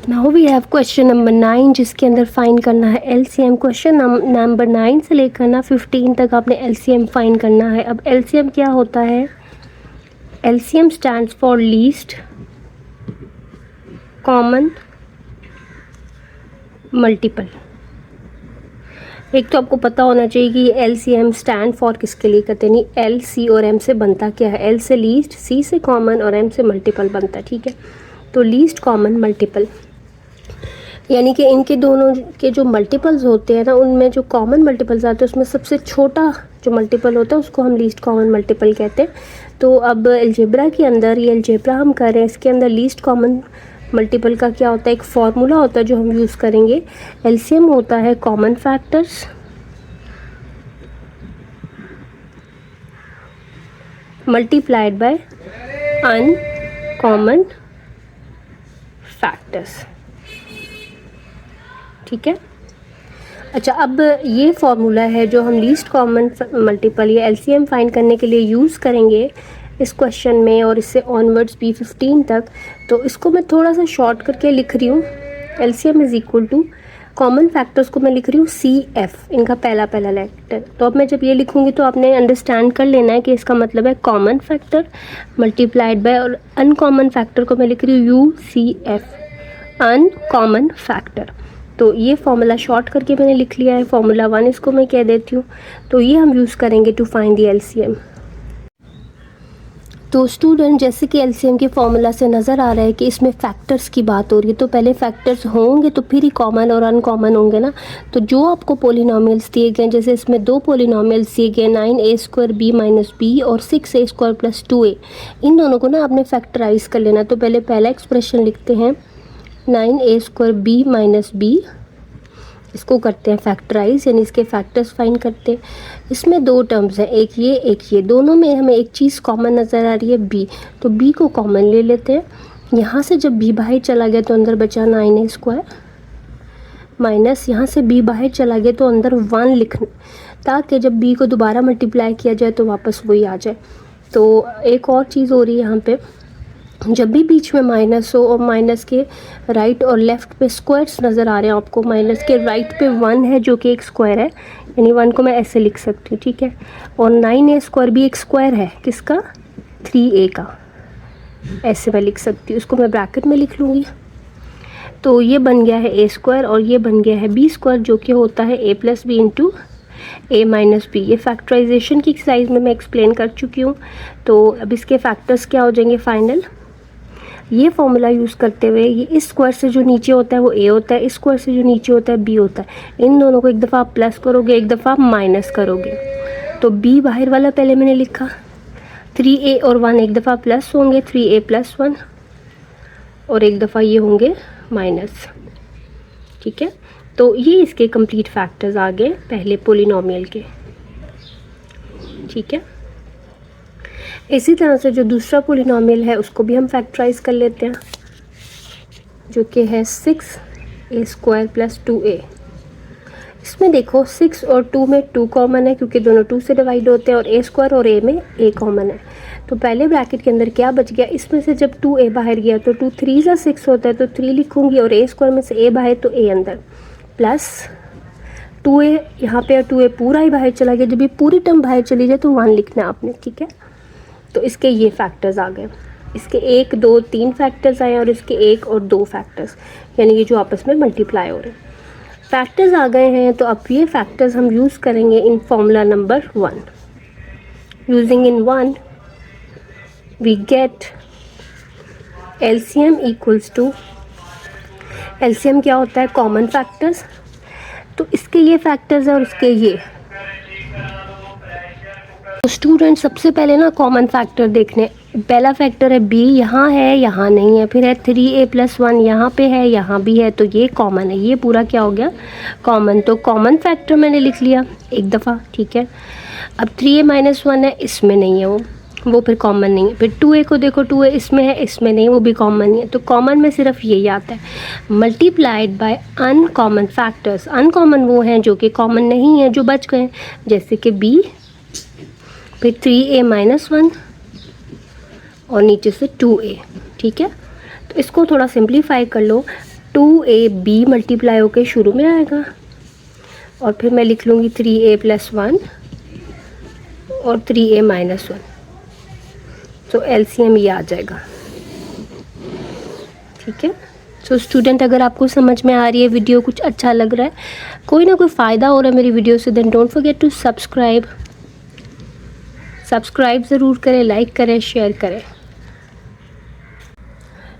Now we have question number 9 जिसके अंदर find करना है एलसीएम। क्वेश्चन नंबर 9 से लेकर ना 15 तक आपने एलसीएम फाइंड करना है। अब एलसीएम क्या होता है? LCM stands for least common multiple. एक तो आपको पता होना चाहिए कि एलसीएम स्टैंड फॉर किसके लिए करते हैं, नहीं एल सी और एम से बनता क्या है? एल से लीस्ट, सी से कॉमन और एम से मल्टीपल बनता है। ठीक है, तो लीस्ट कॉमन मल्टीपल यानी कि इनके दोनों के जो मल्टीपल्स होते हैं ना, उनमें जो कॉमन मल्टीपल्स आते हैं उसमें सबसे छोटा जो मल्टीपल होता है उसको हम लीस्ट कॉमन मल्टीपल कहते हैं। तो अब अलजेब्रा के अंदर, ये अलजेब्रा हम कर रहे हैं, इसके अंदर लीस्ट कॉमन मल्टीपल का क्या होता है? एक फॉर्मूला होता है जो हम यूज़ करेंगे। एलसीएम होता है common factors multiplied by uncommon factors. ठीक है, अच्छा, अब ये फॉर्मूला है जो हम लीस्ट कॉमन मल्टीपल या एलसीएम फाइंड करने के लिए यूज़ करेंगे इस क्वेश्चन में और इससे ऑनवर्ड्स भी 15 तक। तो इसको मैं थोड़ा सा शॉर्ट करके लिख रही हूँ। LCM is equal to common factors को मैं लिख रही हूँ सी एफ, इनका पहला पहला लेटर। तो अब मैं जब ये लिखूँगी तो आपने अंडरस्टैंड कर लेना है कि इसका मतलब है कॉमन फैक्टर मल्टीप्लाइड बाय, और अनकॉमन फैक्टर को मैं लिख रही हूँ U C F, uncommon factor. तो ये फॉर्मूला शॉर्ट करके मैंने लिख लिया है, फॉर्मूला 1 इसको मैं कह देती हूँ। तो ये हम यूज़ करेंगे टू फाइंड द एलसीएम। तो स्टूडेंट, जैसे कि एलसीएम के फॉर्मूला से नज़र आ रहा है कि इसमें फैक्टर्स की बात हो रही है, तो पहले फैक्टर्स होंगे तो फिर ही कॉमन और अनकॉमन होंगे ना। तो जो आपको पोलिनोमियल्स दिए गए, जैसे इसमें दो पोलिनोमियल्स दिए गए 9a² b माइनस बी और 6a² प्लस 2a, इन दोनों को ना आपने फैक्टराइज कर लेना। तो पहले पहला एक्सप्रेशन लिखते हैं 9a² b माइनस बी, इसको करते हैं फैक्टराइज, यानी इसके फैक्टर्स फाइंड करते हैं। इसमें दो टर्म्स हैं, एक ये, दोनों में हमें एक चीज़ कॉमन नज़र आ रही है b, तो b को कॉमन ले लेते हैं। यहाँ से जब b बाहर चला गया तो अंदर बचा 9a² माइनस, यहाँ से b बाहर चला गया तो अंदर 1 लिखना, ताकि जब b को दोबारा मल्टीप्लाई किया जाए तो वापस वही आ जाए। तो एक और चीज़ हो रही है यहाँ पे, जब भी बीच में माइनस हो और माइनस के राइट और लेफ़्ट पे स्क्वायर्स नज़र आ रहे हैं आपको, माइनस के राइट पे 1 है जो कि एक स्क्वायर है, यानी 1 को मैं ऐसे लिख सकती हूँ। ठीक है, और 9a² भी एक स्क्वायर है, किसका? 3a का, ऐसे मैं लिख सकती हूँ, उसको मैं ब्रैकेट में लिख लूँगी। तो ये बन गया है a² और ये बन गया है b², जो कि होता है a plus b into a minus b. ये फैक्टराइजेशन की एक्सरसाइज में मैं एक्सप्लेन कर चुकी हूँ। तो अब इसके फैक्टर्स क्या हो जाएंगे फाइनल? ये फॉर्मूला यूज़ करते हुए, ये इस स्क्वायर से जो नीचे होता है वो a होता है, इस स्क्वायर से जो नीचे होता है b होता है। इन दोनों को एक दफ़ा आप प्लस करोगे, एक दफ़ा आप माइनस करोगे। तो b बाहर वाला पहले मैंने लिखा, 3a और 1 एक दफ़ा प्लस होंगे, 3a प्लस 1, और एक दफ़ा ये होंगे माइनस। ठीक है, तो ये इसके कंप्लीट फैक्टर्स आ गए पहले पोलिनोमियल के। ठीक है, इसी तरह से जो दूसरा पोलिनोमियल है उसको भी हम फैक्टराइज कर लेते हैं, जो कि है 6a² प्लस 2a। इसमें देखो 6 और 2 में 2 कॉमन है क्योंकि दोनों 2 से डिवाइड होते हैं, और a² और a में a कॉमन है। तो पहले ब्रैकेट के अंदर क्या बच गया? इसमें से जब 2a बाहर गया तो 2 3 ज़ा 6 होता है, तो 3 लिखूँगी, और a² में से a बाहर तो a अंदर, प्लस 2a यहाँ पे, और 2a पूरा ही बाहर चला गया। जब ये पूरी टर्म बाहर चली जाए तो 1 लिखना है आपने। ठीक है, तो इसके ये फैक्टर्स आ गए, इसके 1 2 3 फैक्टर्स आए और इसके 1 और 2 फैक्टर्स, यानी ये जो आपस में मल्टीप्लाई हो रहे हैं। फैक्टर्स आ गए हैं, तो अब ये फैक्टर्स हम यूज़ करेंगे in formula number 1। Using in 1 we get LCM equals to, LCM क्या होता है? Common factors. तो इसके ये फैक्टर्स हैं और इसके ये। तो स्टूडेंट, सबसे पहले ना कॉमन फैक्टर देखने, पहला फैक्टर है b, यहाँ है यहाँ नहीं है, फिर है 3a प्लस 1, यहाँ पे है यहाँ भी है, तो ये कॉमन है, ये पूरा क्या हो गया? कॉमन। तो कॉमन फैक्टर मैंने लिख लिया एक दफ़ा। ठीक है, अब 3a माइनस 1 है, इसमें नहीं है वो फिर कॉमन नहीं है। फिर 2a को देखो, 2a इसमें है, इसमें नहीं, वो भी कॉमन नहीं है। तो कॉमन में सिर्फ यही आता है, multiplied by uncommon factors. Uncommon वो हैं जो कि कॉमन नहीं है, जो बच गए, जैसे कि b, फिर 3a माइनस 1 और नीचे से 2a। ठीक है, तो इसको थोड़ा सिंप्लीफाई कर लो। 2ab मल्टीप्लाई होके शुरू में आएगा और फिर मैं लिख लूँगी 3a + 1 और 3a - 1, तो एलसीएम ये आ जाएगा। ठीक है। सो स्टूडेंट, अगर आपको समझ में आ रही है वीडियो, कुछ अच्छा लग रहा है, कोई ना कोई फ़ायदा हो रहा है मेरी वीडियो से, then don't forget to subscribe ज़रूर करें, लाइक करें, शेयर करें।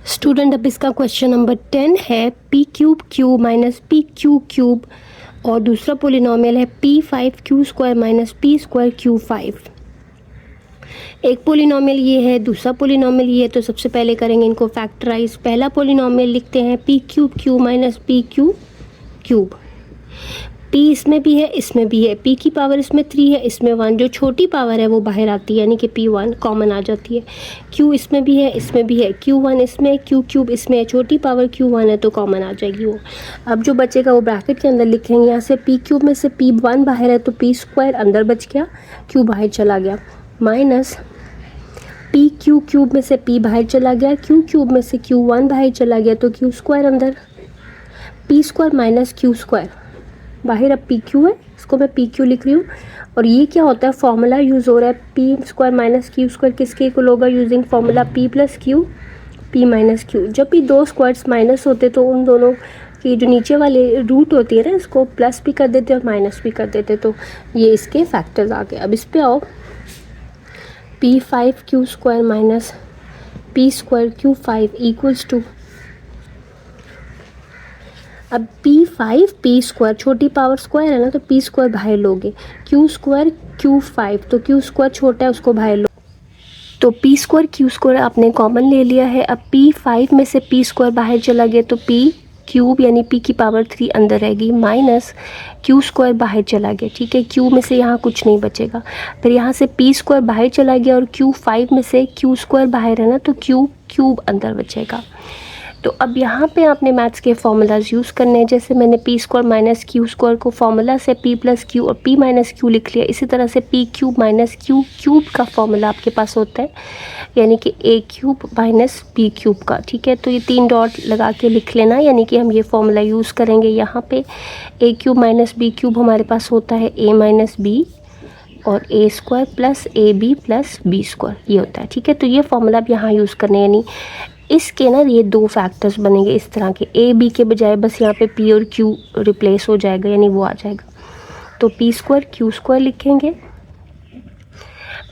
स्टूडेंट, अब इसका क्वेश्चन नंबर 10 है p³ cube minus pq cube और दूसरा पोलिनोमियल है p5q² माइनस p² q5। एक पोलिनोमियल ये है, दूसरा पोलिनोमियल ये है, तो सबसे पहले करेंगे इनको फैक्टराइज। पहला पोलिनोमियल लिखते हैं p³ cube minus pq cube. p इसमें भी है, इसमें भी है, p की पावर इसमें 3 है, इसमें 1, जो छोटी पावर है वो बाहर आती है, यानी कि p1 कॉमन आ जाती है। q इसमें भी है, इसमें भी है, q1 इसमें, q क्यूब इसमें है, छोटी पावर q1 है तो कॉमन आ जाएगी वो। अब जो बचेगा वो ब्रैकेट के अंदर लिखेंगे। यहाँ से p क्यूब में से p1 बाहर है तो p² अंदर बच गया, q बाहर चला गया, माइनस pq क्यूब में से p बाहर चला गया, q क्यूब में से q1 बाहर चला गया तो q² अंदर, p² माइनस q² बाहर। अब pq है, इसको मैं pq लिख रही हूँ। और ये क्या होता है, फॉर्मूला यूज़ हो रहा है p² माइनस q² किसके इक्वल होगा, using formula p + q p - q। जब भी दो स्क्वायर्स माइनस होते तो उन दोनों की जो नीचे वाले रूट होती है ना, इसको प्लस भी कर देते और माइनस भी कर देते, तो ये इसके फैक्टर्स आ गए। अब इस पे आओ, p5q² minus p² q5 equals to, अब p5 p² छोटी पावर स्क्वायर है ना, तो p² बाहर लोगे, q² q5, तो q² छोटा है उसको बाहर लो, तो p² q² आपने कॉमन ले लिया है। अब p5 में से p² बाहर चला गया तो p क्यूब यानी p की पावर 3 अंदर रहेगी, माइनस q² बाहर चला गया। ठीक है, q में से यहाँ कुछ नहीं बचेगा। फिर यहाँ से p² बाहर चला गया और q5 में से q² बाहर है ना, तो q क्यूब अंदर बचेगा। तो अब यहाँ पे आपने मैथ्स के फॉर्मूलाज यूज़ करने हैं। जैसे मैंने p² माइनस q² को फॉर्मूला से p + q और p - q लिख लिया, इसी तरह से p³ माइनस q क्यूब का फॉर्मूला आपके पास होता है, यानी कि a³ माइनस p³ का। ठीक है, तो ये 3 डॉट लगा के लिख लेना, यानी कि हम ये फॉर्मूला यूज़ करेंगे। यहाँ पे a³ माइनस b³ हमारे पास होता है a माइनस b और a² plus ab plus b², ये होता है। ठीक है, तो ये फॉर्मूला आप यहाँ यूज़ करने, यानी इसके ना ये 2 फैक्टर्स बनेंगे इस तरह के, ए बी के बजाय बस यहाँ पे p और q रिप्लेस हो जाएगा, यानी वो आ जाएगा। तो p² q² लिखेंगे,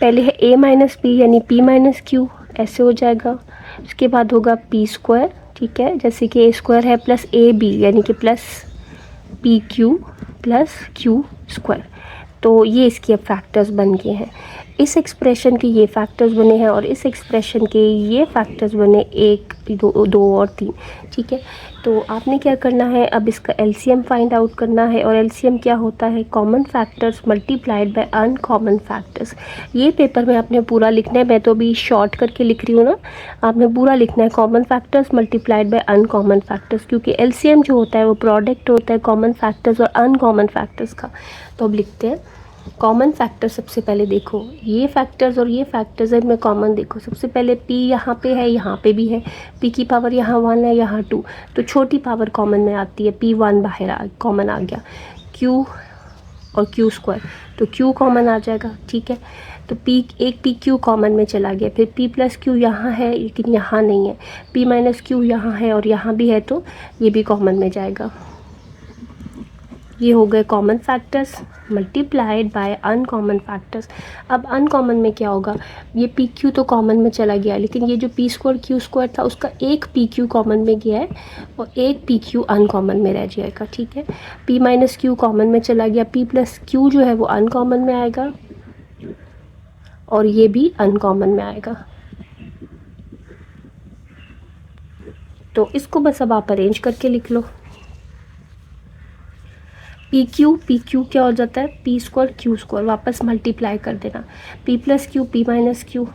पहले है a माइनस b यानी p माइनस q, ऐसे हो जाएगा। इसके बाद होगा p², ठीक है, जैसे कि a² है प्लस ab यानी कि प्लस pq प्लस q², तो ये इसके अब फैक्टर्स बन गए हैं। इस एक्सप्रेशन के ये फैक्टर्स बने हैं और इस एक्सप्रेशन के ये फैक्टर्स बने 1 2 और 3। ठीक है, तो आपने क्या करना है, अब इसका एलसीएम फाइंड आउट करना है। और एलसीएम क्या होता है, common factors multiplied by uncommon factors. ये पेपर में आपने पूरा लिखना है, मैं तो अभी शॉर्ट करके लिख रही हूँ ना, आपने पूरा लिखना है common factors multiplied by uncommon factors, क्योंकि एलसीएम जो होता है वो प्रोडक्ट होता है कॉमन फैक्टर्स और अनकॉमन फैक्टर्स का। तो अब लिखते हैं कॉमन फैक्टर। सबसे पहले देखो ये फैक्टर्स और ये फैक्टर्स है, इनमें कॉमन देखो। सबसे पहले p यहाँ पे है, यहाँ पे भी है, p की पावर यहाँ 1 है, यहाँ 2, तो छोटी पावर कॉमन में आती है, p1 बाहर कॉमन आ गया, q और q², तो q कॉमन आ जाएगा। ठीक है, तो एक pq कॉमन में चला गया, फिर p + q यहाँ है लेकिन यहाँ नहीं है, p - q यहाँ है और यहाँ भी है, तो ये भी कॉमन में जाएगा। ये हो गए common factors multiplied by uncommon factors. अब अनकॉमन में क्या होगा, ये pq तो कॉमन में चला गया, लेकिन ये जो p² q² था उसका एक pq कॉमन में गया है और एक pq अनकॉमन में रह जाएगा। ठीक है, p - q कॉमन में चला गया, p + q जो है वो अनकॉमन में आएगा और ये भी अनकॉमन में आएगा। तो इसको बस अब आप अरेंज करके लिख लो। pq क्या हो जाता है, p² q², वापस मल्टीप्लाई कर देना, p + q p - q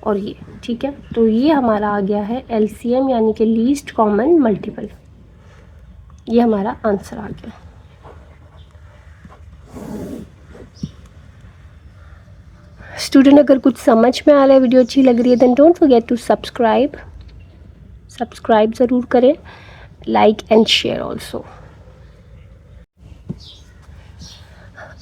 और ये। ठीक है, तो ये हमारा आ गया है एलसीएम यानी कि लीस्ट कॉमन मल्टीपल, ये हमारा आंसर आ गया। स्टूडेंट, अगर कुछ समझ में आ रहा है, वीडियो अच्छी लग रही है, then don't forget to subscribe, subscribe ज़रूर करें, लाइक एंड शेयर ऑल्सो।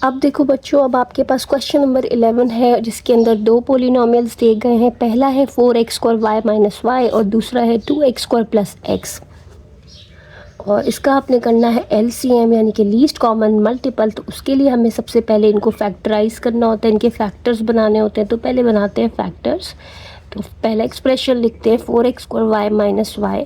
अब देखो बच्चों, अब आपके पास क्वेश्चन नंबर 11 है जिसके अंदर दो पोलिनोमियल्स दिए गए हैं। पहला है 4x² y माइनस वाई और दूसरा है 2x² प्लस x। और इसका आपने करना है LCM यानी कि लीस्ट कॉमन मल्टीपल। तो उसके लिए हमें सबसे पहले इनको फैक्टराइज करना होता है, इनके फैक्टर्स बनाने होते हैं। तो पहले बनाते हैं फैक्टर्स। तो पहला एक्सप्रेशन लिखते हैं 4x² y minus Y.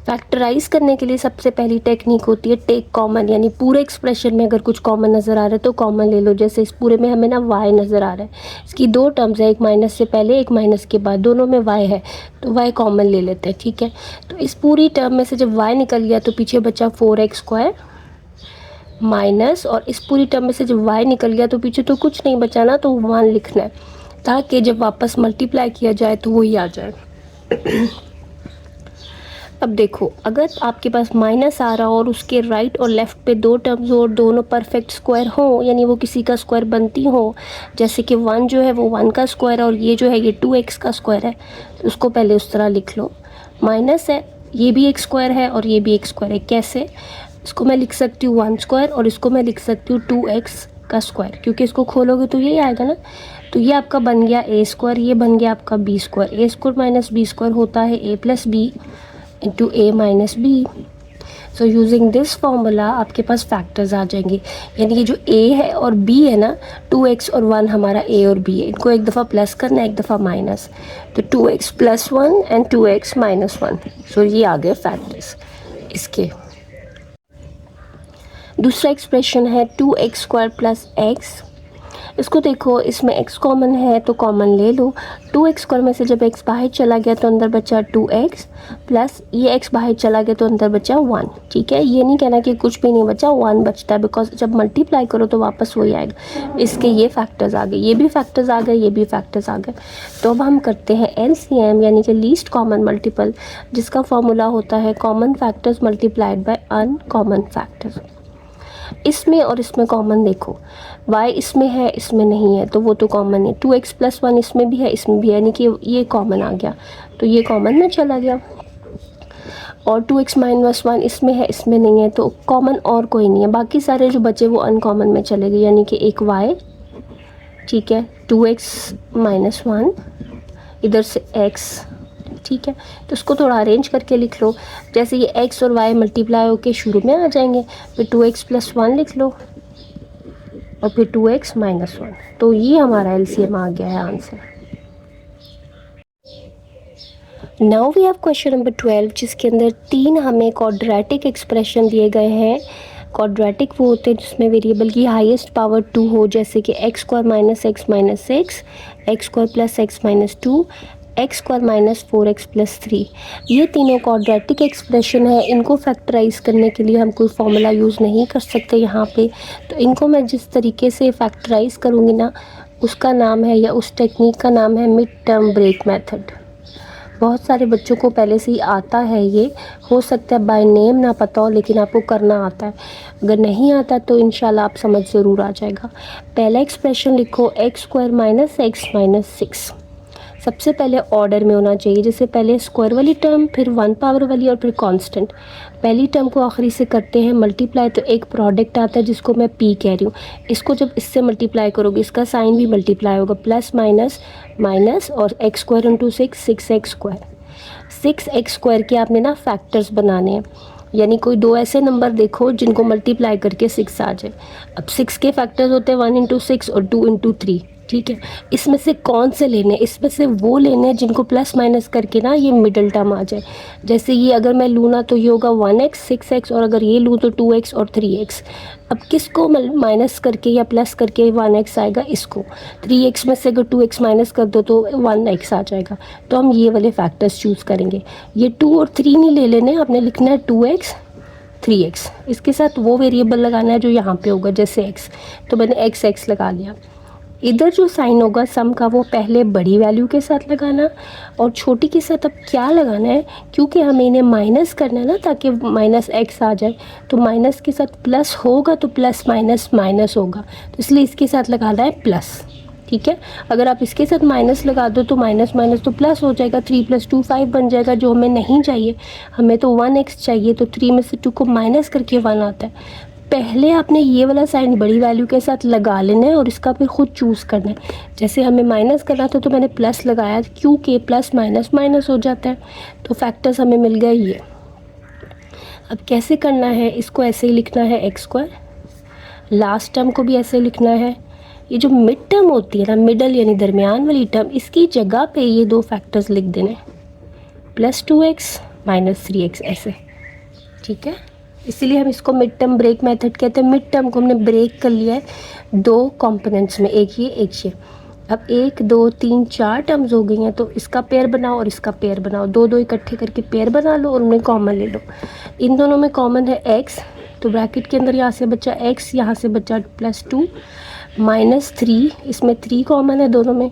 Factorise करने के लिए सबसे पहली टेक्निक होती है टेक कॉमन, यानी पूरे एक्सप्रेशन में अगर कुछ कॉमन नज़र आ रहा है तो कॉमन ले लो। जैसे इस पूरे में हमें ना y नज़र आ रहा है, इसकी दो टर्म्स है, एक माइनस से पहले एक माइनस के बाद, दोनों में y है तो y कॉमन ले लेते हैं। ठीक है, तो इस पूरी टर्म में से जब y निकल गया तो पीछे बचा 4x² माइनस, और इस पूरी टर्म में से जब y निकल गया तो पीछे तो कुछ नहीं बचा ना, तो 1 लिखना है ताकि जब वापस मल्टीप्लाई किया जाए तो वही आ जाए। अब देखो, अगर आपके पास माइनस आ रहा हो और उसके राइट और लेफ़्ट पे दो टर्म्स हो और दोनों परफेक्ट स्क्वायर हो, यानी वो किसी का स्क्वायर बनती हो, जैसे कि 1 जो है वो 1 का स्क्वायर है और ये जो है ये 2x का स्क्वायर है, तो उसको पहले उस तरह लिख लो। माइनस है, ये भी एक स्क्वायर है और ये भी एक स्क्वायर है। कैसे? इसको मैं लिख सकती हूँ 1 स्क्वायर और इसको मैं लिख सकती हूँ 2x का स्क्वायर, क्योंकि इसको खोलोगे तो यही आएगा ना। तो ये आपका बन गया a स्क्वायर, ये बन गया आपका b square. a square minus b square होता है a plus b into a minus b। So using this formula आपके पास फैक्टर्स आ जाएंगे, यानी ये जो a है और b है ना, 2x और 1 हमारा a और b है, इनको एक दफ़ा प्लस करना है एक दफ़ा माइनस। तो 2x plus 1 and 2x minus 1। सो ये आ गए फैक्टर्स इसके। दूसरा एक्सप्रेशन है 2x² प्लस x। इसको देखो, इसमें x कॉमन है तो कॉमन ले लो। 2x² में से जब x बाहर चला गया तो अंदर बचा 2x प्लस ये x बाहर चला गया तो अंदर बचा 1। ठीक है, ये नहीं कहना कि कुछ भी नहीं बचा, 1 बचता है, बिकॉज जब मल्टीप्लाई करो तो वापस वही आएगा। इसके ये फैक्टर्स आ गए, ये भी फैक्टर्स आ गए, ये भी फैक्टर्स आ गए। तो अब हम करते हैं LCM यानी कि लीस्ट कॉमन मल्टीपल, जिसका फॉर्मूला होता है common factors multiplied by uncommon factors. इसमें और इसमें कॉमन देखो, y इसमें है इसमें नहीं है तो वो तो कॉमन है। 2x प्लस 1 इसमें भी है इसमें भी है, यानी कि ये कॉमन आ गया तो ये कॉमन में चला गया। और 2x माइनस 1 इसमें है इसमें नहीं है तो कॉमन और कोई नहीं है, बाकी सारे जो बचे वो अनकॉमन में चले गए, यानी कि एक y, ठीक है, 2x माइनस 1, इधर से x। ठीक है, तो उसको थोड़ा अरेंज करके लिख लो। जैसे ये x और y मल्टीप्लाई होके शुरू में आ जाएंगे, फिर 2x प्लस 1 लिख लो और फिर 2x माइनस 1। तो ये हमारा LCM आ गया है answer. Now we have question number 12 जिसके अंदर 3 हमें क्वाड्रेटिक एक्सप्रेशन दिए गए हैं। क्वाड्रेटिक वो होते हैं जिसमें वेरिएबल की हाईएस्ट पावर 2 हो, जैसे कि x² minus x minus 6, x² plus x minus 2, x² minus 4x plus 3। ये तीनों क्वाड्रेटिक एक्सप्रेशन है। इनको फैक्टराइज करने के लिए हम कोई फॉर्मूला यूज़ नहीं कर सकते यहाँ पे। तो इनको मैं जिस तरीके से फैक्टराइज करूँगी ना, उसका नाम है या उस टेक्निक का नाम है मिड टर्म ब्रेक मेथड। बहुत सारे बच्चों को पहले से ही आता है, ये हो सकता है बाय नेम ना पता हो लेकिन आपको करना आता है। अगर नहीं आता तो इंशाल्लाह आप समझ ज़रूर आ जाएगा। पहला एक्सप्रेशन लिखो x² माइनस x माइनस 6। सबसे पहले ऑर्डर में होना चाहिए, जैसे पहले स्क्वायर वाली टर्म, फिर 1 पावर वाली और फिर कांस्टेंट। पहली टर्म को आखिरी से करते हैं मल्टीप्लाई, तो एक प्रोडक्ट आता है जिसको मैं p कह रही हूँ। इसको जब इससे मल्टीप्लाई करोगे इसका साइन भी मल्टीप्लाई होगा, प्लस माइनस माइनस, और x² इंटू 6x²। 6x² के आपने ना फैक्टर्स बनाने हैं, यानी कोई दो ऐसे नंबर देखो जिनको मल्टीप्लाई करके 6 आ जाए। अब 6 के फैक्टर्स होते हैं 1 इंटू 6 और 2 इंटू 3। ठीक है, इसमें से कौन से लेने, इसमें से वो लेने हैं जिनको प्लस माइनस करके ना ये मिडल टर्म आ जाए। जैसे ये अगर मैं लूँ ना तो ये होगा 1x 6x, और अगर ये लूँ तो 2x और 3x। अब किसको माइनस करके या प्लस करके 1x आएगा, इसको। 3x में से अगर 2x माइनस कर दो तो 1x आ जाएगा। तो हम ये वाले फैक्टर्स चूज़ करेंगे। ये 2 और 3 नहीं ले लेने, आपने लिखना है 2x 3x। इसके साथ वो वेरिएबल लगाना है जो यहाँ पे होगा, जैसे x, तो मैंने x लगा लिया। इधर जो साइन होगा सम का वो पहले बड़ी वैल्यू के साथ लगाना और छोटी के साथ अब क्या लगाना है, क्योंकि हमें इन्हें माइनस करना है ना ताकि माइनस x आ जाए, तो माइनस के साथ प्लस होगा तो प्लस माइनस माइनस होगा, तो इसलिए इसके साथ लगाना है प्लस। ठीक है। अगर आप इसके साथ माइनस लगा दो तो माइनस माइनस तो प्लस हो जाएगा, 3 + 2 5 बन जाएगा, जो हमें नहीं चाहिए। हमें तो 1x चाहिए, तो 3 में से 2 को माइनस करके 1 आता है। पहले आपने ये वाला साइन बड़ी वैल्यू के साथ लगा लेना है और इसका फिर खुद चूज़ करना है। जैसे हमें माइनस करना था तो मैंने प्लस लगाया, क्योंकि प्लस माइनस माइनस हो जाता है। तो फैक्टर्स हमें मिल गए ये। अब कैसे करना है, इसको ऐसे ही लिखना है x², लास्ट टर्म को भी ऐसे लिखना है। ये जो मिड टर्म होती है ना, मिडल यानी दरमियान वाली टर्म, इसकी जगह पे ये दो फैक्टर्स लिख देने, +2x -3x ऐसे, ठीक है। इसीलिए हम इसको मिड टर्म ब्रेक मेथड कहते हैं। मिड टर्म को हमने ब्रेक कर लिया है दो कंपोनेंट्स में, एक ये एक ये। अब 1 2 3 4 टर्म्स हो गई हैं, तो इसका पेयर बनाओ और इसका पेयर बनाओ, दो दो इकट्ठे करके पेयर बना लो और उन्हें कॉमन ले लो। इन दोनों में कॉमन है x, तो ब्रैकेट के अंदर यहाँ से बचा x, यहाँ से बचा +2 -3, इसमें 3 कॉमन है दोनों में,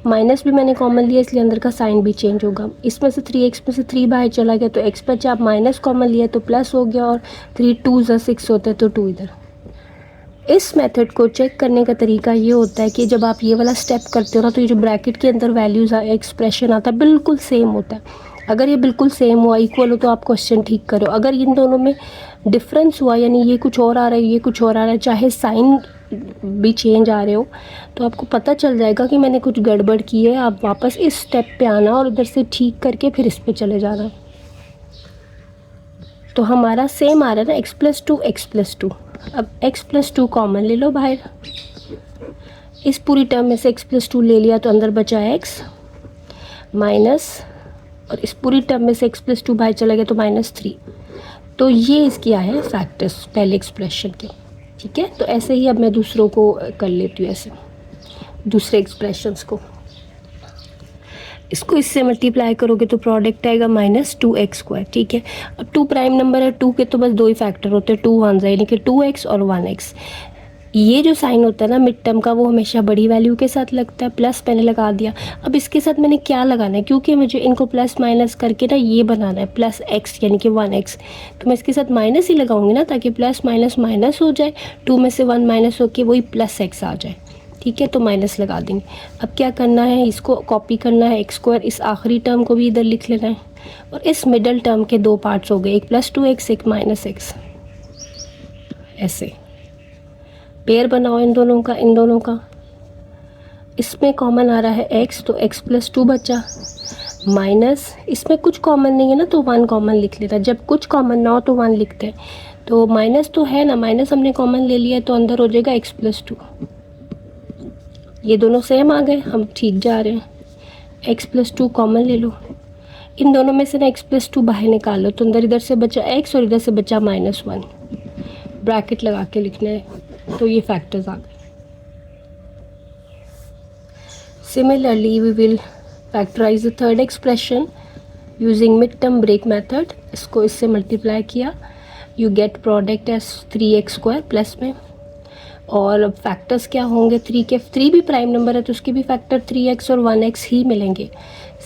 माइनस भी मैंने कॉमन लिया इसलिए अंदर का साइन भी चेंज होगा। इसमें से 3x में से 3 बाहर चला गया तो x बचा, आप माइनस कॉमन लिया तो प्लस हो गया, और 3 2 6 होता है तो 2 इधर। इस मेथड को चेक करने का तरीका ये होता है कि जब आप ये वाला स्टेप करते हो ना, तो ये जो ब्रैकेट के अंदर वैल्यूज़ एक्सप्रेशन आता है बिल्कुल सेम होता है। अगर ये बिल्कुल सेम हुआ, इक्वल हो, तो आप क्वेश्चन ठीक करो। अगर इन दोनों में डिफरेंस हुआ, यानी ये कुछ और आ रहा है ये कुछ और आ रहा है, चाहे साइन भी चेंज आ रहे हो, तो आपको पता चल जाएगा कि मैंने कुछ गड़बड़ की है। आप वापस इस स्टेप पे आना और उधर से ठीक करके फिर इस पे चले जाना। तो हमारा सेम आ रहा है ना, x+2 अब x+2 कॉमन ले लो बाहर, इस पूरी टर्म में से x+2 ले लिया तो अंदर बचा x माइनस, और इस पूरी टर्म में से x+2 बाहर चला गया तो -3। तो ये इसकी आया है फैक्टर्स पहले एक्सप्रेशन के, ठीक है। तो ऐसे ही अब मैं दूसरों को कर लेती हूँ, ऐसे दूसरे एक्सप्रेशंस को। इसको इससे मल्टीप्लाई करोगे तो प्रोडक्ट आएगा -2x², ठीक है। अब 2 प्राइम नंबर है, 2 के तो बस दो ही फैक्टर होते हैं, 2 1 यानी कि 2x और 1x। ये जो साइन होता है ना मिड टर्म का, वो हमेशा बड़ी वैल्यू के साथ लगता है। प्लस मैंने लगा दिया, अब इसके साथ मैंने क्या लगाना है, क्योंकि मुझे इनको प्लस माइनस करके ना ये बनाना है +x यानी कि 1x, तो मैं इसके साथ माइनस ही लगाऊंगी ना, ताकि प्लस माइनस माइनस हो जाए, 2 में से 1 माइनस होके वही +x आ जाए, ठीक है। तो माइनस लगा देंगे। अब क्या करना है, इसको कॉपी करना है x², इस आखिरी टर्म को भी इधर लिख लेना है, और इस मिडल टर्म के दो पार्ट्स हो गए, एक +2x एक -x, ऐसे पेयर बनाओ इन दोनों का। इसमें कॉमन आ रहा है x, तो x+2 बचा, माइनस इसमें कुछ कॉमन नहीं है ना, तो 1 कॉमन लिख लेता। जब कुछ कॉमन ना हो तो 1 लिखते हैं, तो माइनस तो है ना, माइनस हमने कॉमन ले लिया है, तो अंदर हो जाएगा x+2। ये दोनों सेम आ गए, हम ठीक जा रहे हैं। x+2 कॉमन ले लो, इन दोनों में से ना x+2 बाहर निकालो, तो अंदर इधर से बचा x और इधर से बचा -1, ब्रैकेट लगा के लिखना है, तो ये फैक्टर्स आ गए। Similarly we will factorise the third expression using mid term break method. इसको इससे मल्टीप्लाई किया, you get product as 3x² plus में, और फैक्टर्स क्या होंगे, 3 भी प्राइम नंबर है तो उसके भी फैक्टर 3x और 1x ही मिलेंगे।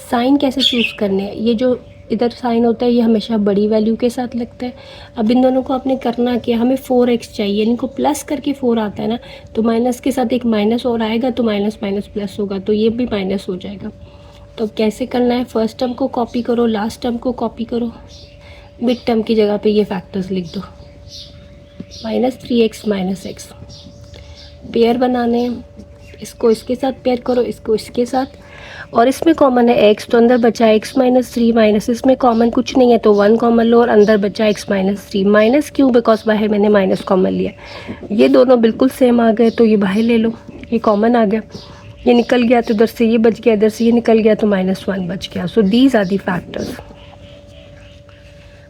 साइन कैसे चूज़ करने हैं, ये जो इधर साइन होता है ये हमेशा बड़ी वैल्यू के साथ लगता है। अब इन दोनों को आपने करना क्या, हमें 4x चाहिए, इनको प्लस करके 4 आता है ना, तो माइनस के साथ एक माइनस और आएगा, तो माइनस माइनस प्लस होगा, तो ये भी माइनस हो जाएगा। तो कैसे करना है, फर्स्ट टर्म को कॉपी करो, लास्ट टर्म को कॉपी करो, मिड टर्म की जगह पे ये फैक्टर्स लिख दो, -3x -x। पेयर बनाने, इसको इसके साथ पेयर करो, इसको इसके साथ, और इसमें कॉमन है x, तो अंदर बचा x -3 माइनस, इसमें कॉमन कुछ नहीं है तो 1 कॉमन लो, और अंदर बचा x -3 माइनस, क्यों, बिकॉज बाहर मैंने माइनस कॉमन लिया। ये दोनों बिल्कुल सेम आ गए, तो ये बाहर ले लो, ये कॉमन आ गया, ये निकल गया तो इधर से ये बच गया, इधर से ये निकल गया तो -1 बच गया। So these are the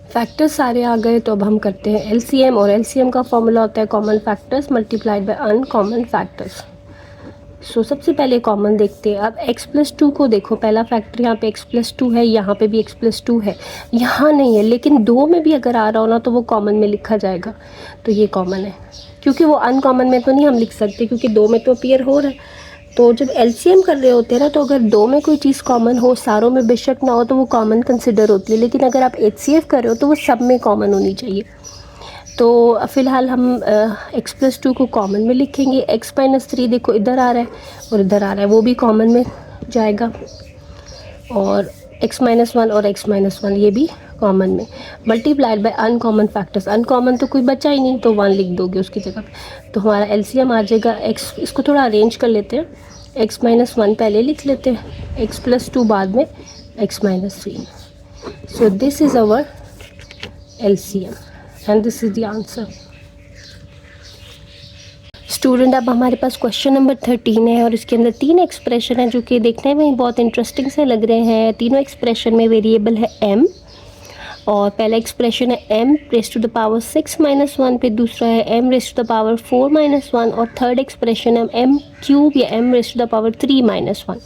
factors सारे आ गए। तो अब हम करते हैं LCM, और LCM का फॉर्मूला होता है common factors multiplied by uncommon factors. So सबसे पहले कॉमन देखते हैं। अब x+2 को देखो, पहला फैक्टर यहाँ पे x+2 है, यहाँ पे भी x+2 है, यहाँ नहीं है, लेकिन 2 में भी अगर आ रहा हो ना तो वो कॉमन में लिखा जाएगा, तो ये कॉमन है, क्योंकि वो अनकॉमन में तो नहीं हम लिख सकते, क्योंकि 2 में तो अपीयर हो रहा है। तो जब LCM कर रहे होते हैं ना, तो अगर 2 में कोई चीज़ कॉमन हो, सारों में बेशक ना हो, तो वो कॉमन कंसिडर होती है, लेकिन अगर आप HCF कर रहे हो तो वो सब में कॉमन होनी चाहिए। तो फ़िलहाल हम x+2 को कॉमन में लिखेंगे। x-3 देखो इधर आ रहा है और इधर आ रहा है, वो भी कॉमन में जाएगा, और x-1 और x-1 ये भी कॉमन में, multiplied by uncommon factors. Uncommon तो कोई बचा ही नहीं, तो 1 लिख दोगे उसकी जगह पे, तो हमारा एलसीएम आ जाएगा x। इसको थोड़ा अरेंज कर लेते हैं, x-1 पहले लिख लेते हैं, x+2 बाद में x-3। So this is our LCM and this is the answer. Student, अब हमारे पास क्वेश्चन नंबर 13 है और इसके अंदर 3 एक्सप्रेशन है जो कि देखने में बहुत इंटरेस्टिंग से लग रहे हैं। तीनों एक्सप्रेशन में वेरिएबल है m, और पहला एक्सप्रेशन है m raise to the power 6 - 1 पे, दूसरा है m raise to the power 4 - 1, और थर्ड एक्सप्रेशन है m³ या m raise to the power 3 - 1।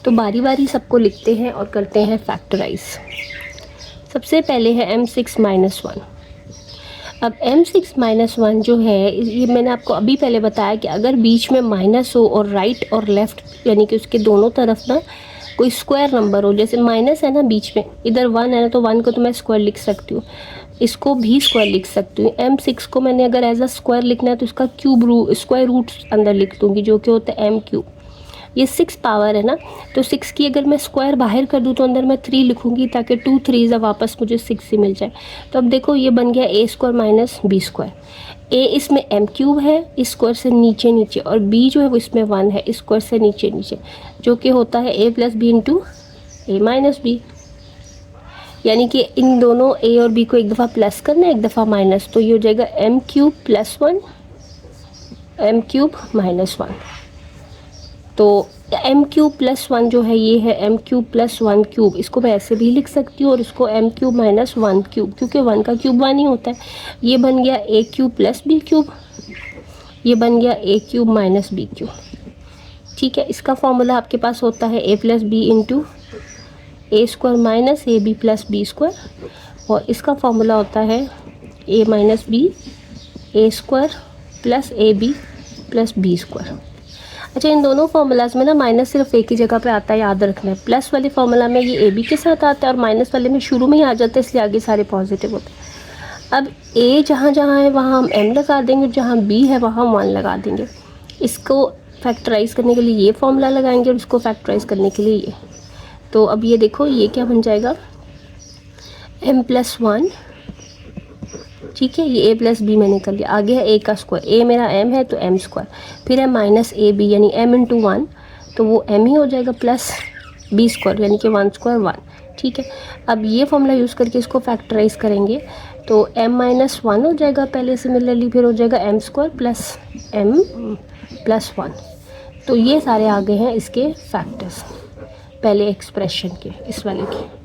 तो बारी बारी सबको लिखते हैं और करते हैं फैक्टराइज। सबसे पहले है m6 - 1। अब m6 - 1 जो है, ये मैंने आपको अभी पहले बताया कि अगर बीच में माइनस हो और राइट और लेफ़्ट यानी कि उसके दोनों तरफ ना कोई स्क्वायर नंबर हो, जैसे माइनस है ना बीच में, इधर 1 है ना, तो 1 को तो मैं स्क्वायर लिख सकती हूँ, इसको भी स्क्वायर लिख सकती हूँ। m6 को मैंने अगर एज अ स्क्वायर लिखना है तो इसका स्क्वायर रूट अंदर लिख दूँगी, जो कि होता है m³। ये 6 पावर है ना, तो 6 की अगर मैं स्क्वायर बाहर कर दूँ तो अंदर मैं 3 लिखूँगी, ताकि 2 3 वापस मुझे 6 ही मिल जाए। तो अब देखो ये बन गया a² - b²। a इसमें m³ है इस स्क्वायर से नीचे नीचे, और b जो है वो इसमें 1 है इस स्क्वायर से नीचे नीचे, जो कि होता है a + b × a - b। यानी कि इन दोनों a और b को एक दफ़ा प्लस करना है, एक दफ़ा माइनस, तो ये हो जाएगा m³ + 1 m³ - 1। तो m³ + 1 जो है ये है m³ + 1³, इसको मैं ऐसे भी लिख सकती हूँ, और इसको m³ - 1³, क्योंकि 1 का क्यूब 1 ही होता है। ये बन गया a³ + b³, ये बन गया a³ - b³। ठीक है, इसका फॉर्मूला आपके पास होता है a + b × a² - ab + b², और इसका फॉर्मूला होता है a - b a² + ab + b²। अच्छा, इन दोनों फार्मूलाज में ना माइनस सिर्फ एक ही जगह पे आता है, याद रखना है। प्लस वाले फार्मूला में ये AB के साथ आता है, और माइनस वाले में शुरू में ही आ जाता है, इसलिए आगे सारे पॉजिटिव होते हैं। अब A जहाँ जहाँ है वहाँ हम m लगा देंगे, जहाँ B है वहाँ 1 लगा देंगे। इसको फैक्टराइज करने के लिए ये फार्मूला लगाएंगे, और इसको फैक्टराइज करने के लिए ये। तो अब ये देखो ये क्या बन जाएगा, m + 1। ठीक है, ये a + b मैंने कर लिया। आगे है a का स्क्वायर, a मेरा m है तो m², फिर है -ab यानी m × 1, तो वो m ही हो जाएगा, प्लस b² यानी कि 1² 1। ठीक है, अब ये फॉर्मूला यूज़ करके इसको फैक्टराइज करेंगे, तो m - 1 हो जाएगा पहले सिमिलरली, फिर हो जाएगा m² + m + 1। तो ये सारे आ गए हैं इसके फैक्टर्स पहले एक्सप्रेशन के, इस वाले के।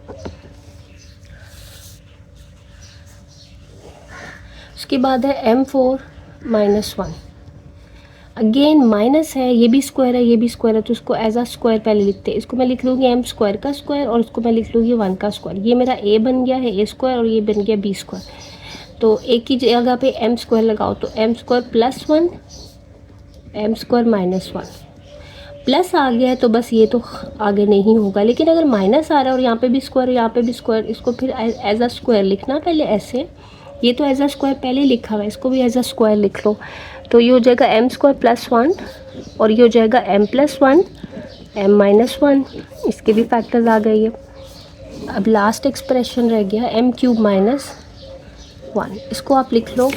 उसके बाद है m4 - 1। अगेन माइनस है, ये भी स्क्वायर है ये भी स्क्वायर है, तो इसको एज अ स्क्वायर पहले लिखते हैं। इसको मैं लिख लूँगी m² का स्क्वायर, और इसको मैं लिख लूँगी 1 का स्क्वायर। ये मेरा a बन गया है a², और ये बन गया b²। तो एक ही जगह पे m² लगाओ, तो m² + 1 m² - 1। प्लस आ गया है तो बस ये तो आगे नहीं होगा, लेकिन अगर माइनस आ रहा है और यहाँ पे भी स्क्वायर यहाँ पे भी स्क्वायर, इसको फिर एज अ स्क्वायर लिखना पहले ऐसे। ये तो एज अ स्क्वायर पहले लिखा हुआ है, इसको भी एज अ स्क्वायर लिख लो। तो ये हो जाएगा m² + 1, और ये हो जाएगा m + 1 m - 1। इसके भी फैक्टर्स आ गए ये। अब लास्ट एक्सप्रेशन रह गया m³ - 1, इसको आप लिख लो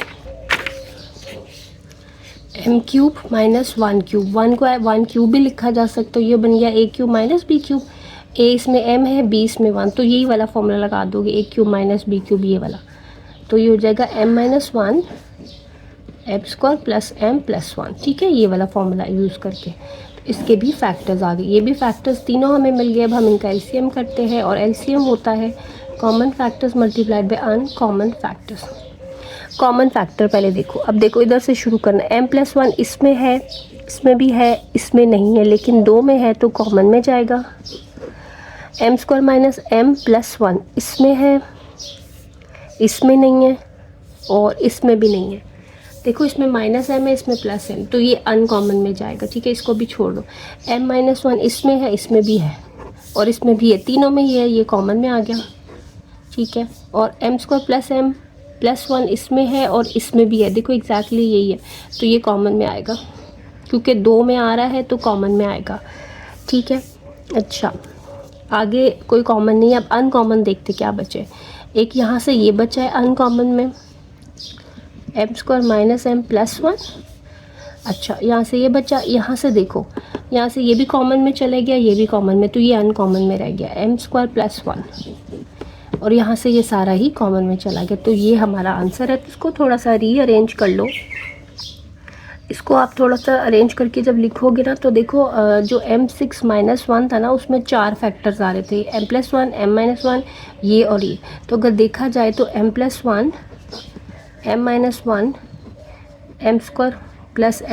m³ - 1³ 1 को 1³ भी लिखा जा सकता है। ये बन गया a³ - b³। a इसमें m है, b इसमें 1, तो यही वाला फॉर्मूला लगा दोगे a³ - b³ ये वाला। तो ये हो जाएगा m - 1 m² + m + 1। ठीक है, ये वाला फॉर्मूला यूज़ करके तो इसके भी फैक्टर्स आ गए। ये भी फैक्टर्स तीनों हमें मिल गए। अब हम इनका एलसीएम करते हैं, और एलसीएम होता है common factors multiplied by uncommon factors. Common factor पहले देखो, अब देखो इधर से शुरू करना है। m + 1 इसमें है, इसमें भी है, इसमें नहीं है, लेकिन 2 में है तो कॉमन में जाएगा। m² - m + 1 इसमें है, इसमें नहीं है, और इसमें भी नहीं है। देखो इसमें -m है, इसमें +m, तो ये अनकॉमन में जाएगा। ठीक है, इसको भी छोड़ दो। m - 1 इसमें है, इसमें भी है, और इसमें भी है, तीनों में ही है, ये कॉमन में आ गया। ठीक है, और m² + m +1 इसमें है और इसमें भी है, देखो एग्जैक्टली यही है, तो ये कॉमन में आएगा क्योंकि 2 में आ रहा है तो कॉमन में आएगा, ठीक है। अच्छा, आगे कोई कॉमन नहीं है, अब अनकॉमन देखते क्या बचे। एक यहाँ से ये बचा है अनकॉमन में, m² - m+1। अच्छा, यहाँ से ये बचा, यहाँ से देखो, यहाँ से ये भी कॉमन में चले गया, ये भी कॉमन में, तो ये अनकॉमन में रह गया m² + 1, और यहाँ से ये सारा ही कॉमन में चला गया, तो ये हमारा आंसर है। तो इसको थोड़ा सा रीअरेंज कर लो, इसको आप थोड़ा सा अरेंज करके जब लिखोगे ना, तो देखो जो m6 - 1 था ना, उसमें 4 फैक्टर्स आ रहे थे, m+1, m-1, ये और ये। तो अगर देखा जाए तो m+1, m-1, m² +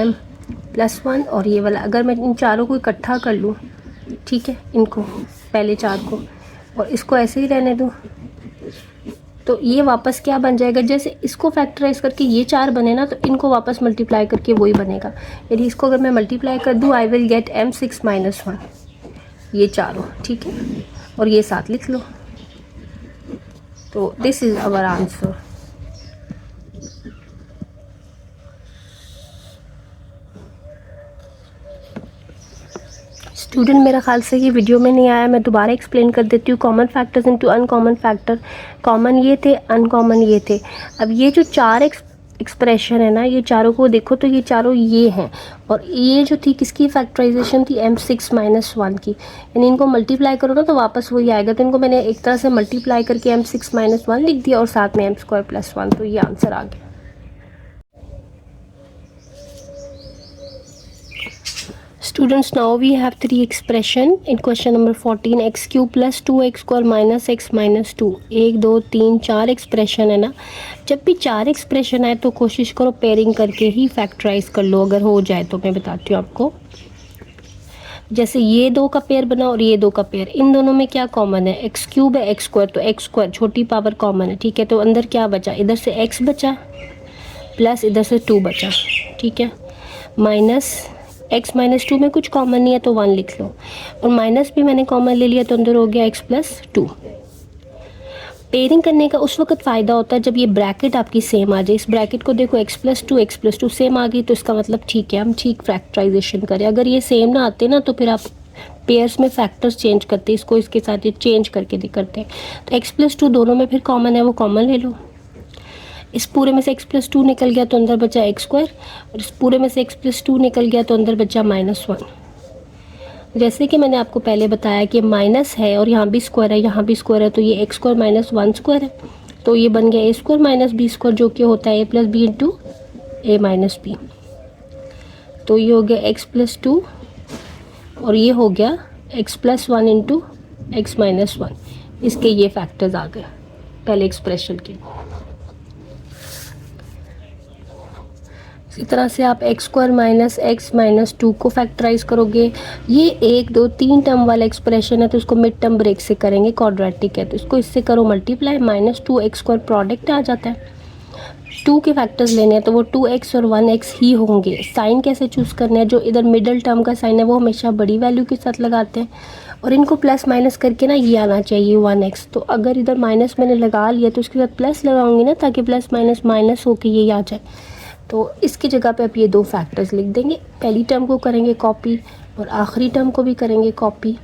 m+1 और ये वाला, अगर मैं इन चारों को इकट्ठा कर लूँ, ठीक है, इनको पहले 4 को, और इसको ऐसे ही रहने दूँ, तो ये वापस क्या बन जाएगा, जैसे इसको फैक्टराइज करके ये 4 बने ना, तो इनको वापस मल्टीप्लाई करके वही बनेगा। यदि इसको अगर मैं मल्टीप्लाई कर दूँ, आई विल गेट m6 - 1, ये चारों, ठीक है, और ये साथ लिख लो। तो this is our answer. Student, मेरा ख्याल से ये वीडियो में नहीं आया, मैं दोबारा एक्सप्लेन कर देती हूँ। Common factors into uncommon factor, common ये थे, अनकॉमन ये थे। अब ये जो 4 एक्सप्रेशन है ना, ये चारों को देखो तो ये चारों ये हैं, और ये जो थी किसकी फैक्टराइजेशन थी, m6 - 1 की, यानी इनको मल्टीप्लाई करो ना तो वापस वही आएगा। तो इनको मैंने एक तरह से मल्टीप्लाई करके m6 - 1 लिख दिया और साथ में m² + 1, तो ये आंसर आ गया। Students, now we have 3 expression in question number 14, x³ + 2x² - x - 2, 1 2 3 4 expression है ना। जब भी 4 एक्सप्रेशन आए तो कोशिश करो पेयरिंग करके ही फैक्टराइज कर लो, अगर हो जाए तो। मैं बताती हूँ आपको, जैसे ये 2 का पेयर बना और ये 2 का पेयर, इन दोनों में क्या कॉमन है, x³ है x², तो x² छोटी पावर कॉमन है, ठीक है। तो अंदर क्या बचा, इधर से x बचा प्लस इधर से 2 बचा, ठीक है, माइनस x - 2 में कुछ कॉमन नहीं है तो 1 लिख लो, और माइनस भी मैंने कॉमन ले लिया तो अंदर हो गया x + 2। पेयरिंग करने का उस वक्त फ़ायदा होता है जब ये ब्रैकेट आपकी सेम आ जाए। इस ब्रैकेट को देखो, x + 2 सेम आ गई, तो इसका मतलब ठीक है, हम ठीक फैक्टराइजेशन करें। अगर ये सेम ना आते ना, तो फिर आप पेयर्स में फैक्टर्स चेंज करते, इसको इसके साथ ये चेंज करके करते हैं। तो x + 2 दोनों में फिर कॉमन है, वो कॉमन ले लो। इस पूरे में से x + 2 निकल गया तो अंदर बचा x², और इस पूरे में से x + 2 निकल गया तो अंदर बचा -1। जैसे कि मैंने आपको पहले बताया कि माइनस है और यहाँ भी स्क्वायर है, यहाँ भी स्क्वायर है, तो ये x² - 1² है, तो ये बन गया a² - b², जो कि होता है a + b × a - b। तो ये हो गया x + 2 और ये हो गया x + 1 × x - 1। इसके ये फैक्टर्स आ गए पहले एक्सप्रेशन के। इसी तरह से आप x² - x - 2 को फैक्टराइज करोगे। ये 1 2 3 टर्म वाला एक्सप्रेशन है, तो इसको मिड टर्म ब्रेक से करेंगे, क्वाड्रेटिक है, तो इसको इससे करो मल्टीप्लाई, -2x² प्रोडक्ट आ जाता है। 2 के फैक्टर्स लेने हैं तो वो 2x और 1x ही होंगे। साइन कैसे चूज़ करना है, जो इधर मिडल टर्म का साइन है वो हमेशा बड़ी वैल्यू के साथ लगाते हैं, और इनको प्लस माइनस करके ना ये आना चाहिए 1x। तो अगर इधर माइनस मैंने लगा लिया तो उसके साथ प्लस लगाऊंगी ना, ताकि प्लस माइनस माइनस होके ये आ जाए। तो इसकी जगह पे आप ये 2 फैक्टर्स लिख देंगे। पहली टर्म को करेंगे कॉपी और आखिरी टर्म को भी करेंगे कॉपी,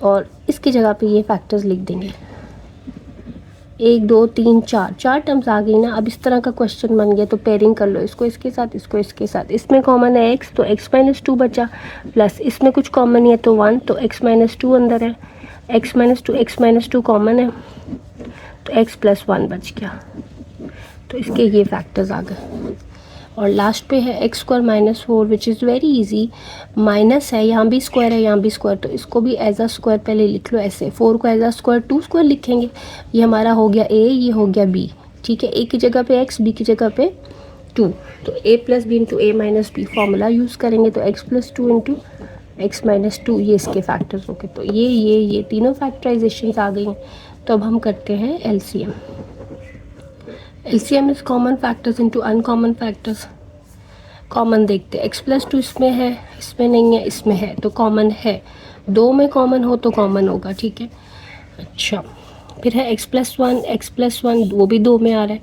और इसकी जगह पे ये फैक्टर्स लिख देंगे। 1 2 3 4 टर्म्स आ गई ना। अब इस तरह का क्वेश्चन बन गया तो पेयरिंग कर लो, इसको इसके साथ, इसको इसके साथ। इसमें कॉमन है x, तो x - 2 बचा, प्लस इसमें कुछ कॉमन नहीं है तो 1, तो x - 2 अंदर है, x - 2 कॉमन है, तो x + 1 बच गया। तो इसके ये फैक्टर्स आ गए। और लास्ट पे है x² - 4, which is very easy. Minus है, यहाँ भी स्क्वायर है, यहाँ भी स्क्वायर, तो इसको भी एज अ स्क्वायर पहले लिख लो ऐसे। 4 को एज अ स्क्वायर 2 स्क्वायर लिखेंगे। ये हमारा हो गया a, ये हो गया b, ठीक है। a की जगह पे x, b की जगह पे 2, तो a + b × a - b formula use करेंगे, तो x + 2 × x - 2, ये इसके फैक्टर्स हो गए। तो ये तीनों फैक्टराइजेशन आ गई हैं। तो अब हम करते हैं LCM। LCM is common factors into uncommon factors. Common देखते, x + 2 इसमें है, इसमें नहीं है, इसमें है, तो कॉमन है। 2 में कॉमन हो तो कॉमन होगा, ठीक है। अच्छा, फिर है x + 1 वो भी 2 में आ रहा है,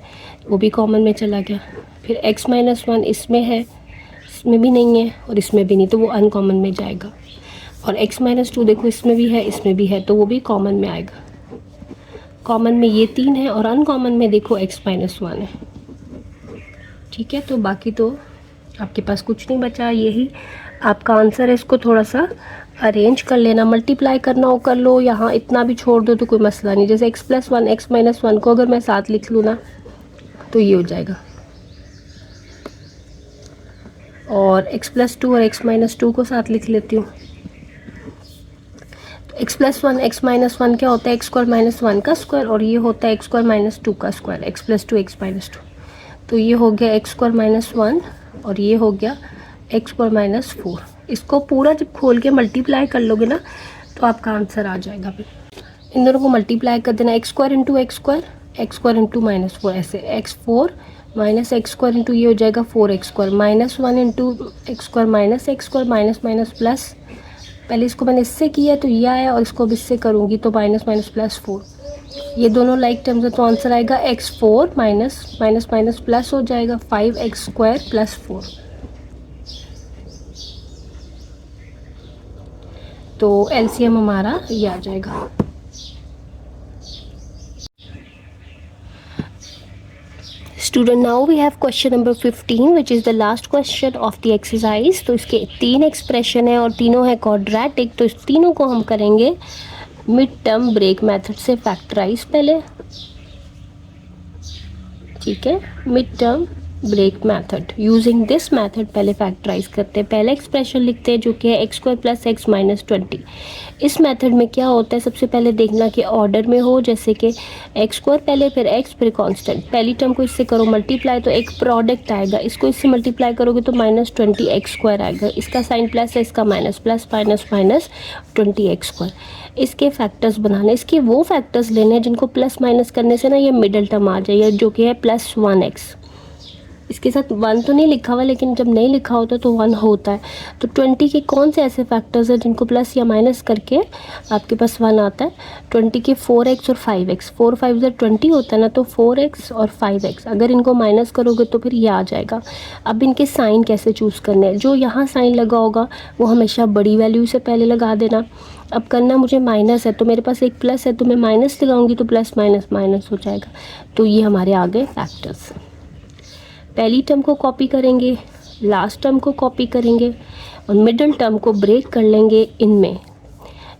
वो भी कॉमन में चला गया। फिर x - 1 इसमें है, इसमें भी नहीं है और इसमें भी नहीं, तो वो अनकॉमन में जाएगा। और x - 2 देखो इसमें भी है, इसमें भी है, तो वो भी कॉमन में आएगा। कॉमन में ये 3 है और अनकॉमन में देखो x - 1 है। ठीक है, तो बाकी तो आपके पास कुछ नहीं बचा, यही आपका आंसर है। इसको थोड़ा सा अरेंज कर लेना, मल्टीप्लाई करना हो कर लो, यहाँ इतना भी छोड़ दो तो कोई मसला नहीं। जैसे x + 1 x - 1 को अगर मैं साथ लिख लूँ ना तो ये हो जाएगा, और x + 2 और x - 2 को साथ लिख लेती हूँ। तो x + 1 x - 1 क्या होता है, x² - 1 का स्क्वायर, और ये होता है x² - 2 का स्क्वायर, x + 2 x - 2। तो ये हो गया x² - 1 और ये हो गया x² - 4। इसको पूरा जब खोल के मल्टीप्लाई कर लोगे ना तो आपका आंसर आ जाएगा। फिर इन दोनों को मल्टीप्लाई कर देना, x² × x² x² - 4 ऐसे, x4 - x² ये हो जाएगा 4x² - 1 × x² - x² minus plus, पहले इसको मैंने इससे किया तो ये आया और इसको अब इससे करूँगी तो माइनस प्लस 4, ये दोनों लाइक टर्म्स है, तो आंसर आएगा x4 माइनस प्लस हो जाएगा 5x² + 4। तो एलसीएम हमारा ये आ जाएगा। Student, now we have question number 15 which is the last question of the exercise. तो इसके 3 एक्सप्रेशन है और तीनों है क्वाड्रेटिक, तो इस तीनों को हम करेंगे मिड टर्म ब्रेक मेथड से फैक्टराइज पहले। ठीक है, mid term break method, using this method पहले फैक्टराइज करते हैं। पहला एक्सप्रेशन लिखते हैं जो कि है x² + x - 20। इस मेथड में क्या होता है, सबसे पहले देखना कि ऑर्डर में हो, जैसे कि x² पहले फिर x फिर कांस्टेंट। पहली टर्म को इससे करो मल्टीप्लाई तो एक प्रोडक्ट आएगा, इसको इससे मल्टीप्लाई करोगे तो -20x² आएगा, इसका साइन प्लस है, इसका माइनस, प्लस माइनस 20x²। इसके फैक्टर्स बनाने, इसके वो फैक्टर्स लेने जिनको प्लस माइनस करने से ना ये मिडल टर्म आ जाए, जो कि है +1x। इसके साथ 1 तो नहीं लिखा हुआ, लेकिन जब नहीं लिखा होता तो 1 होता है। तो 20 के कौन से ऐसे फैक्टर्स हैं जिनको प्लस या माइनस करके आपके पास 1 आता है। 20 के 4x और 5x, 4 5 20 होता है ना, तो 4x और 5x अगर इनको माइनस करोगे तो फिर ये आ जाएगा। अब इनके साइन कैसे चूज़ करने हैं, जो यहाँ साइन लगा होगा वो हमेशा बड़ी वैल्यू से पहले लगा देना। अब करना मुझे माइनस है तो मेरे पास एक प्लस है तो मैं माइनस लगाऊंगी तो प्लस माइनस हो जाएगा। तो ये हमारे आ गए फैक्टर्स। पहली टर्म को कॉपी करेंगे, लास्ट टर्म को कॉपी करेंगे और मिडल टर्म को ब्रेक कर लेंगे इनमें,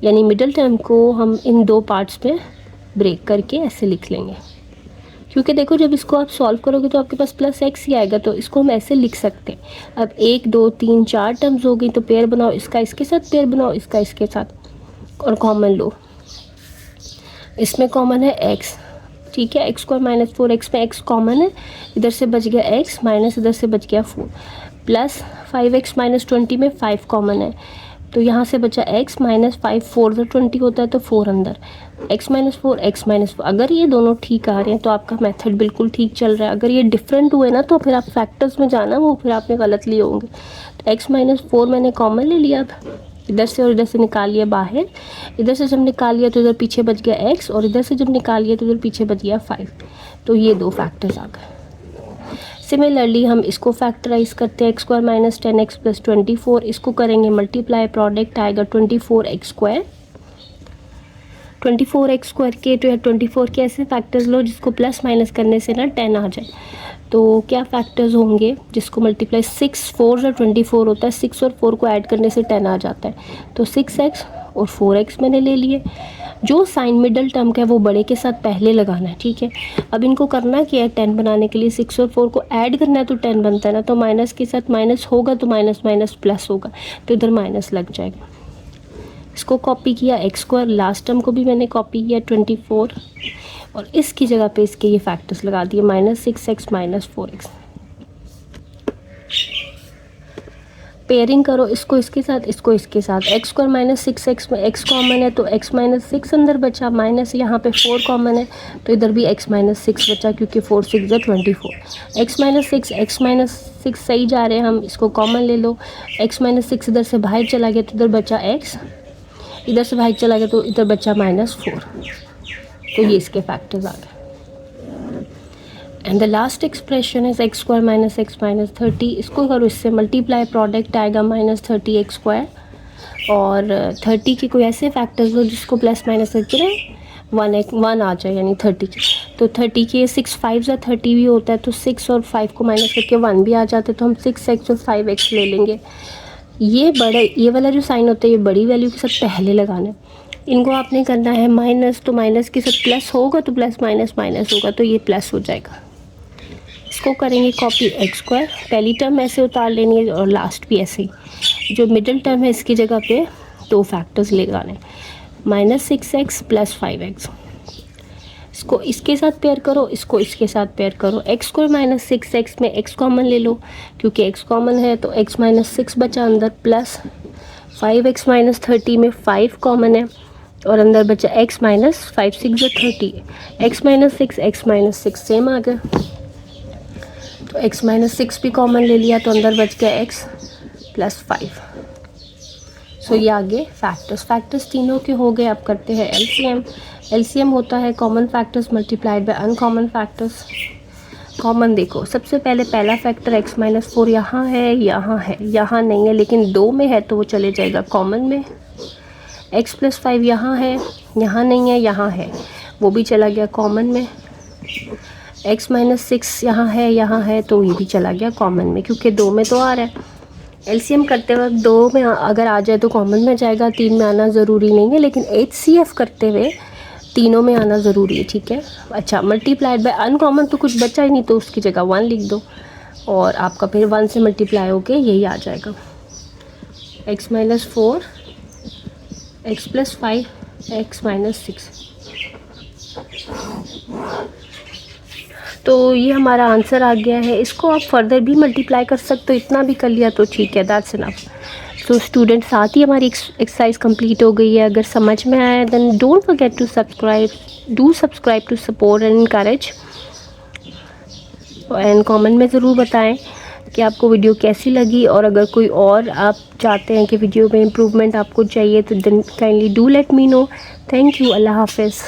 यानी मिडल टर्म को हम इन 2 पार्ट्स में ब्रेक करके ऐसे लिख लेंगे। क्योंकि देखो जब इसको आप सॉल्व करोगे तो आपके पास +x ही आएगा, तो इसको हम ऐसे लिख सकते हैं। अब 1 2 3 4 टर्म्स हो गई तो पेयर बनाओ, इसका इसके साथ पेयर बनाओ, इसका इसके साथ और कॉमन लो। इसमें कॉमन है x, ठीक है, x² - 4x में x कॉमन है, इधर से बच गया x माइनस इधर से बच गया 4, प्लस 5x - 20 में 5 कॉमन है तो यहाँ से बचा x माइनस 5, 4 तो 20 होता है तो 4 अंदर, x - 4 x - 4। अगर ये दोनों ठीक आ रहे हैं तो आपका मेथड बिल्कुल ठीक चल रहा है। अगर ये डिफरेंट हुए ना तो फिर आप फैक्टर्स में जाना, वो फिर आपने गलत लिए होंगे। तो x - 4 मैंने कॉमन ले लिया, इधर से और इधर से निकाल लिया बाहर, इधर से जब निकाल लिया तो इधर पीछे बच गया x और इधर से जब निकाल लिया तो इधर पीछे बच गया 5। तो ये 2 फैक्टर्स आ गए। सिमिलरली हम इसको फैक्टराइज करते हैं, x² - 10x + 24, इसको करेंगे मल्टीप्लाई, प्रोडक्ट आएगा 24x²। 24x² के तो 24 के ऐसे फैक्टर्स लो जिसको प्लस माइनस करने से ना 10 आ जाए। तो क्या फैक्टर्स होंगे जिसको मल्टीप्लाई, 6 4 से 24 होता है, 6 और 4 को ऐड करने से 10 आ जाता है, तो 6x और 4x मैंने ले लिए। जो साइन मिडल टर्म का है वो बड़े के साथ पहले लगाना है, ठीक है। अब इनको करना क्या है, 10 बनाने के लिए 6 और 4 को ऐड करना है तो 10 बनता है ना, तो माइनस के साथ माइनस होगा तो माइनस प्लस होगा, तो इधर माइनस लग जाएगा। इसको कॉपी किया x², लास्ट टर्म को भी मैंने कॉपी किया 24 और इसकी जगह पे इसके ये फैक्टर्स लगा दिए, -6x - 4x। पेयरिंग करो, इसको इसके साथ, इसको इसके साथ। x² - 6x में x कॉमन है तो x - 6 अंदर बचा, माइनस यहाँ पे 4 कॉमन है तो इधर भी x - 6 बचा, क्योंकि 4 6 24। x - 6 सही जा रहे हैं हम, इसको कॉमन ले लो। x - 6 इधर से बाहर चला गया तो इधर बचा x, इधर से बाहर चला गया तो इधर बचा -4। तो ये इसके फैक्टर्स आ गए। And the last expression is x square minus x minus 30। इसको करो इससे मल्टीप्लाई, प्रोडक्ट आएगा माइनस 30 एक्स स्क्वायर, और 30 के कोई ऐसे फैक्टर्स हो जिसको प्लस माइनस करके ना 1 आ जाए, यानी 30 के। तो 30 के 6 5 या 30 भी होता है, तो 6 और 5 को माइनस करके 1 भी आ जाते, तो हम 6x और 5x ले लेंगे। ये वाला जो साइन होता है ये बड़ी वैल्यू के साथ पहले लगाना है। इनको आपने करना है माइनस, तो माइनस के साथ प्लस होगा तो प्लस माइनस माइनस होगा, तो ये प्लस हो जाएगा। इसको करेंगे कॉपी एक्स स्क्वायर, पहली टर्म ऐसे उतार लेनी है और लास्ट भी ऐसे ही। जो मिडिल टर्म है इसकी जगह पे 2 फैक्टर्स लगाने, माइनस 6x प्लस 5x। इसको इसके साथ पेयर करो, इसको इसके साथ पेयर करो। एक्स स्क्वायर माइनस 6x में x कॉमन ले लो, क्योंकि x कॉमन है तो x माइनस 6 बचा अंदर, प्लस 5x माइनस 30 में 5 कॉमन है और अंदर बचा x माइनस 5 6 जो 30, x minus 6 x minus 6 same आ गया, तो x माइनस 6 भी कॉमन ले लिया तो अंदर बच गया x प्लस 5। सो ये आगे फैक्टर्स तीनों के हो गए। अब करते हैं एलसीएम। एलसीएम होता है common factors multiplied by uncommon factors. Common देखो, सबसे पहले पहला फैक्टर x माइनस 4 यहाँ है, यहाँ नहीं है, लेकिन 2 में है तो वो चले जाएगा कॉमन में। x प्लस 5 यहाँ है, यहाँ नहीं है, यहाँ है, वो भी चला गया कॉमन में। x माइनस 6 यहाँ है तो ये भी चला गया कॉमन में, क्योंकि 2 में तो आ रहा है। एलसीएम करते वक्त 2 में अगर आ जाए तो कॉमन में जाएगा, 3 में आना ज़रूरी नहीं है, लेकिन HCF करते हुए तीनों में आना ज़रूरी है, ठीक है। अच्छा, मल्टीप्लाइड बाय अनकॉमन तो कुछ बचा ही नहीं, तो उसकी जगह 1 लिख दो और आपका फिर 1 से मल्टीप्लाई होके यही आ जाएगा, x minus 4 x plus 5 x minus 6। तो ये हमारा आंसर आ गया है। इसको आप फर्दर भी मल्टीप्लाई कर सकते हो, इतना भी कर लिया तो ठीक है, दैट्स इनफ। तो स्टूडेंट, साथ ही हमारी एक्सरसाइज कंप्लीट हो गई है। अगर समझ में आया then don't forget to subscribe to support and encourage, and comment में ज़रूर बताएं कि आपको वीडियो कैसी लगी, और अगर कोई और आप चाहते हैं कि वीडियो में इम्प्रूवमेंट आपको चाहिए तो then kindly do let me know. Thank you, अल्लाह हाफिज़।